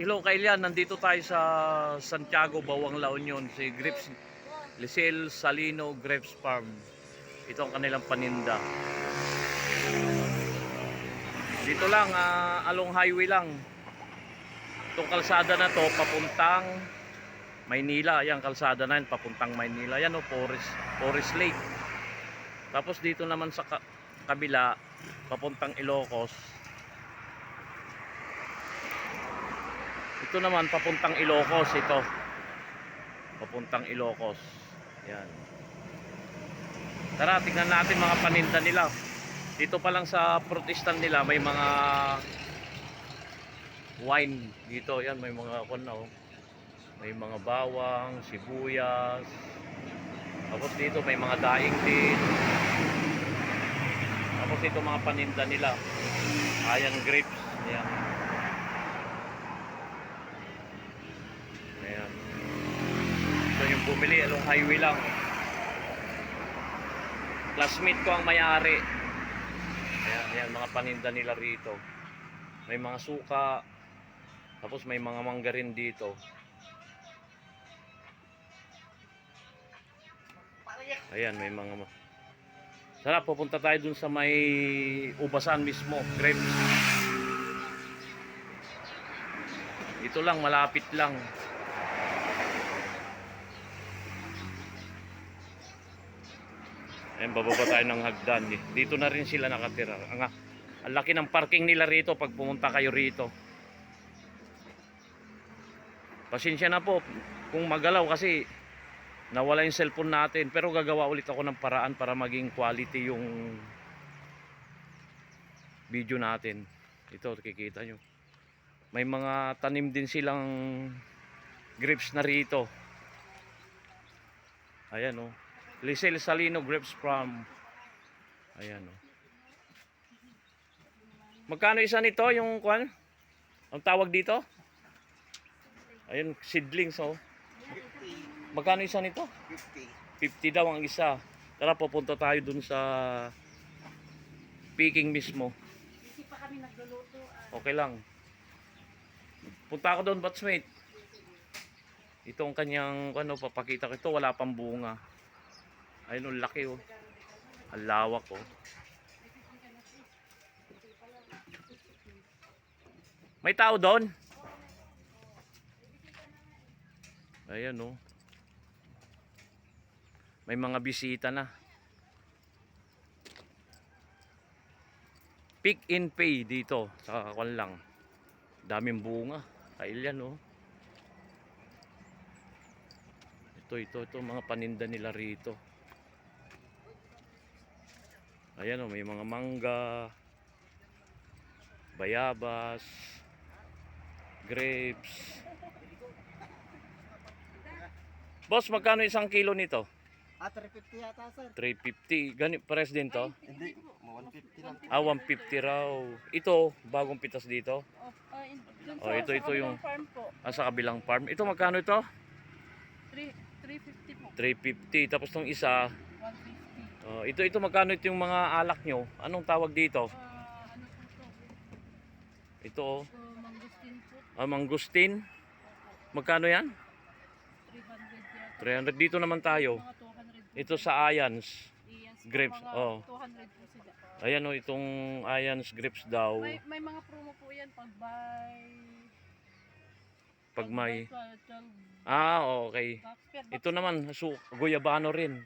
Hello Kailian, nandito tayo sa Santiago, Bawang La Union, si Grips Lisel Salino Grapes Farm. Ito ang kanilang paninda. Dito lang, along highway lang. Itong kalsada na to, papuntang Maynila. Ayan, kalsada na yun, papuntang Maynila. Ayan o, Forest Lake. Tapos dito naman sa kabila, papuntang Ilocos. Ito naman papuntang Ilocos ito. Papuntang Ilocos. Yan. Tara, tingnan natin mga paninda nila. Dito pa lang sa protestan nila may mga wine dito. Yan, may mga oh. May mga bawang, sibuyas. Tapos dito may mga daing din. Tapos dito mga paninda nila. Ayan, grapes. Ayan. Ayan. Ito yung bumili along highway lang. Classmate ko ang may-ari. Ayan, ayan, mga paninda nila rito. May mga suka. Tapos may mga mangga rin dito. Ayan, may mga... Sarap, pupunta tayo dun sa may ubasan mismo, grapes. Ito lang, malapit lang. Ayan, bababa tayo ng hagdan. Dito na rin sila nakatira. Ang laki ng parking nila rito pag pumunta kayo rito. Pasensya na po kung magalaw kasi nawala yung cellphone natin. Pero gagawa ulit ako ng paraan para maging quality yung video natin. Ito, kikita nyo. May mga tanim din silang grapes na rito. Ayan o. Lisel Salino Grapes Farm. Ayan o. Magkano isa nito yung kwan? Ang tawag dito? Ayan, seedlings o. Magkano isa nito? 50 daw ang isa. Tara, pupunta tayo dun sa picking mismo. Hindi pa kami nagluluto. Okay lang. Punta ako doon, batchmate. Itong kanyang ano, papakita ko ito, wala pang bunga. Ayun, ang laki oh. Ang lawak oh. May tao doon? Ayan oh. May mga bisita na. Pick and pay dito sa kakwan lang. Daming bunga. Kailyan oh. Ito mga paninda nila rito. Ayan oh, may mga mangga, bayabas, grapes. Boss, magkano isang kilo nito? 350 yata, sir. 350. Ganit pares din to? Hindi, 150 lang. 150 raw. Ito, bagong pitas dito. Oh, ito yung farm po. sa kabilang farm. Ito magkano ito? 350 po. 350. Tapos tong isa, 150. ito magkano ito yung mga alak nyo? Anong tawag dito? Ano po to? Ito oh. Mangustin po. Mangustin. Magkano yan? 300 yata. 300. Dito naman tayo. Mga 200 po. Ito sa Ayans Yes, grapes. mga Oh. 200 po sila. Ayan oh, itong Ayans grapes daw. May mga promo po yan pag May 12 okay. bucks per box. Ito naman guyabano rin.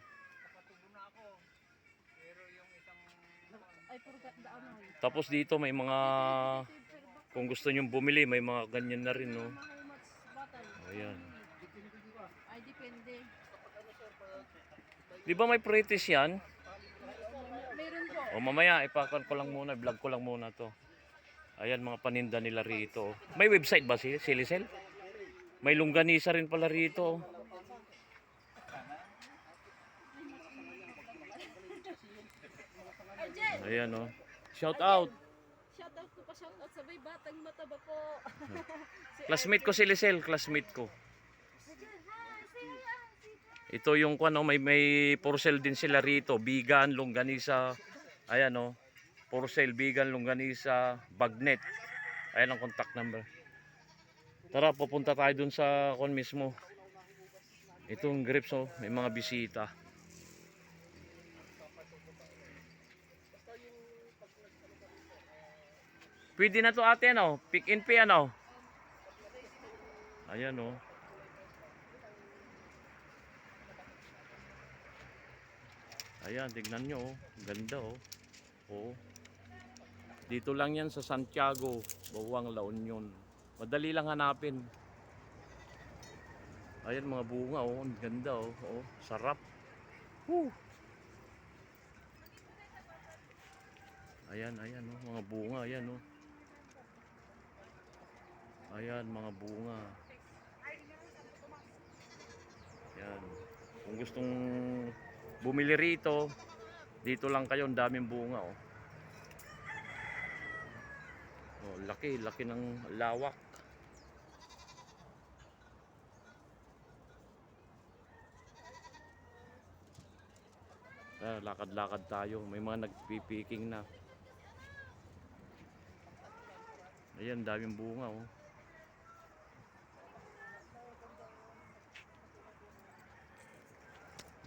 Ay, forgot the ano. Tapos dito may mga, kung gusto nyong bumili, may mga ganyan na rin no. How much batay? Ayan. Ay, depende. Di ba may pretis yan? Meron po. O mamaya ipakan ko lang muna, vlog ko lang muna to. Ayan mga paninda nila rito. May website ba si Lisel? May longganisa rin pala rito. Ayan oh. Shout out. Shoutout ko pa, shoutout sabay batang mataba po. Classmate ko si Lisel, classmate ko. Ito yung kuno, may for sale din sila rito, bigan, longganisa. Ayan oh. For sale, bigan, longganisa, bagnet. Ayan ang contact number. Tara, pupunta tayo dun sa kon mismo. Itong grapes, oh, may mga bisita. Pwede na to ate, ano? Pick and pay, ano? Ayan, oh. Ayan, tignan nyo, oh. Ganda, oh. Oo. Dito lang yan sa Santiago, Bawang La Union. Madali lang hanapin. Ayan, mga bunga, oh. Ang ganda, oh. Oh, sarap. Woo! Ayan, ayan, oh. Mga bunga, ayan, oh. Ayan, mga bunga. Ayan. Kung gustong bumili rito, dito lang kayo, ang daming bunga, oh. Oh, laki, laki ng lawak. Lakad-lakad tayo, may mga nagpipiking na. Ayan, daming bunga, oh.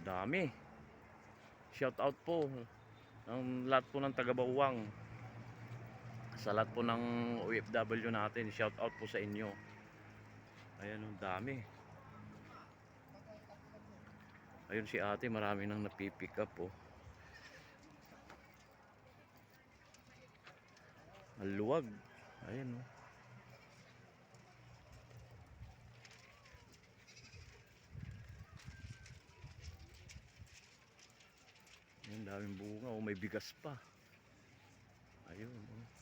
Dami. Shout out po ng lahat po ng taga-Bawang. Sa lahat po ng OFW natin, shout out po sa inyo. Ayan, ang dami. Ayun si ate, marami nang napipick up, oh. Ang luwag. Ayan, oh. Ayan, daming bunga, oh. May bigas pa. Ayun, oh.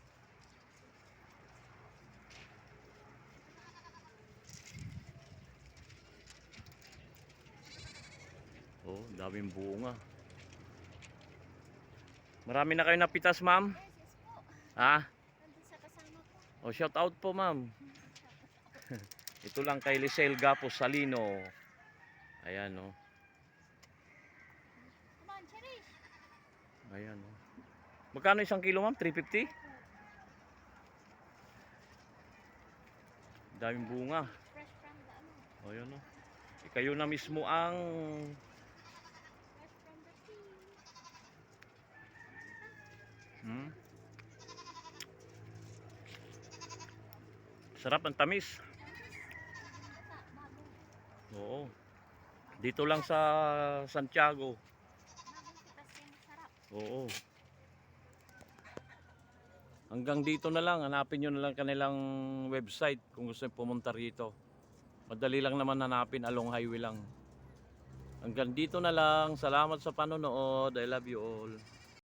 Oh, daming bunga. Marami na kayo napitas, ma'am? Yes po. Ha? Nandun sa kasama ko. Oh, shout out po, ma'am. Ito lang kay Lisel Gapos Salino. Ayan, oh. Come on, Cherish. Ayan, oh. Magkano isang kilo, ma'am? 350? Daming bunga. Fresh from the ano. Oh, ayan, oh. Kayo na mismo ang Fresh from the sea. Sarap ng tamis. Bata, bago. Oo. Dito lang sa Santiago. Bagong pitas yung masarap. Oo. Hanggang dito na lang. Hanapin nyo na lang kanilang website kung gusto nyo pumunta rito. Madali lang naman hanapin, along highway lang. Hanggang dito na lang. Salamat sa panonood. I love you all.